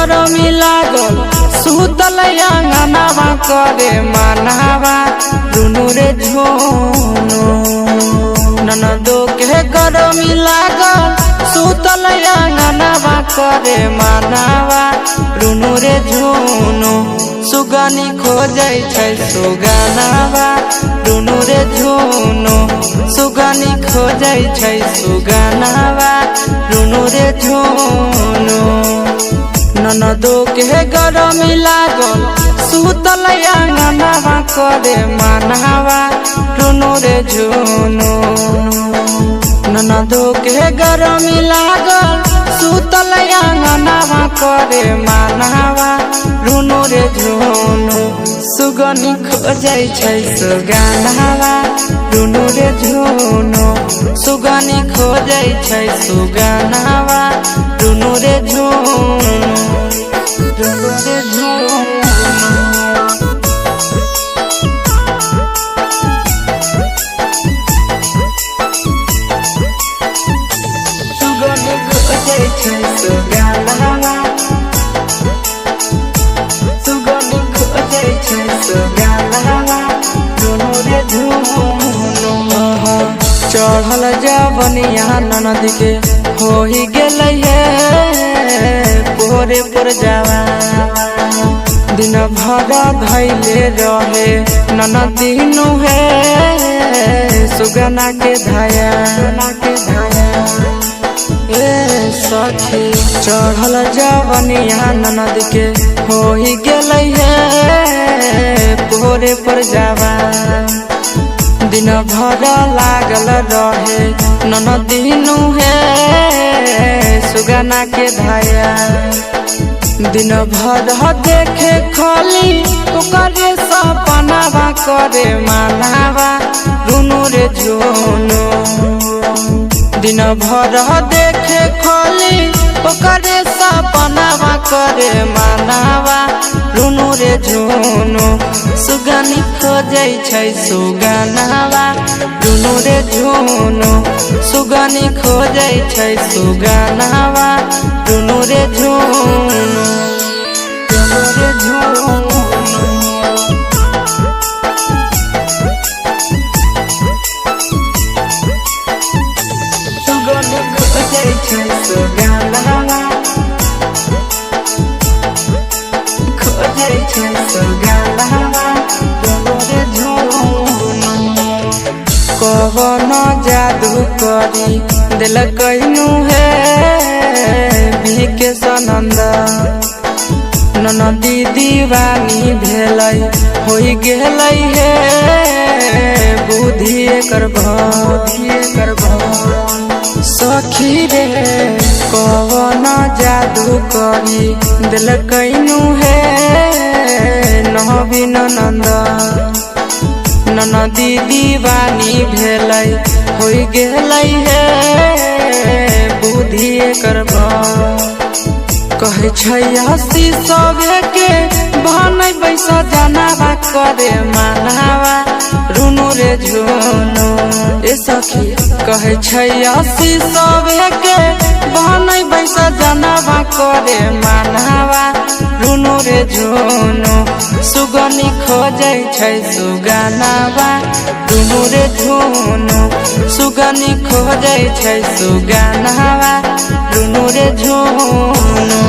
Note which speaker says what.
Speaker 1: गरमी लागल सुतल अंगनावा करे मानावा दुनु रे झोनो ननदो के गरमी लागल सुतल अंगनावा करे मानावा दुनु रे झोनो सुगनी खोजै छै सुगनावा दुनु रे झोनो सुगनी खोजै छै सुगनावा दुनु रे झोनो ननदो के गरमी लागल सुतल अंगनावा करे मानावा दुनु रे झोनो ननदो के गरमी लागल सुतल अंगनावा करे मानावा दुनु रे झोनो सुगनी खोजै छै सुगनावा दुनु रे झोनो सुगनी खोजै छै सुगनावा दुनु रे झोनो दुनु रे झोनो सुगनी खोजै छै सुगनावा सुगनी खोजै छै सुगनावा दुनु रे झोनो चढ़ल जवनिया ननद के हो ही गेलै हे पोरे पर जावा दिन भर धैले रहे ननदिनु हे सुगना के धाया ए सखी चढ़ल जवनिया ननद के हो ही गेलै हे पोरे पर जावा दिन भर लागल रहे ननदिनु हे सुगना के धाया दिन भर देखे खाली ओकरे सपनावा करे मानावा दुनु रे झोनो दिन भर देखे खाली ओकरे सपनावा करे मानावा दुनु रे झोनो सुगनी खोजै छै सुगनावा दुनु रे झोनो सुगनी खोजै छै सुगनावा दुनु रे झोनो दुनु रे झोनो सुगनी खोजै छै सुगनावा खोजै छै सुगनावा दुनु रे झोनो कवन जादू करी दिल कैनु हे के सनंद ननदी दीवानी भेलै होई गेलै हे बुद्धि एकर सखी रे कवन जादू करी दिल कैनु हे नवीन नंद ननदी दीवानी भेलै होई गेलै हे बुद्धि एकर कहै छै हसी सबे के बहनै बैसा जनावा करे मानावा दुनु रे झोनो ए सखी कहै छै हसी सबे के बहनै बैसा जनावा करे मानावा दुनु रे झोनो सुगनी खोजै छै सुगनावा दुनु रे झोनो सुगनी खोजै छै सुगनावा दुनु रे झोनो।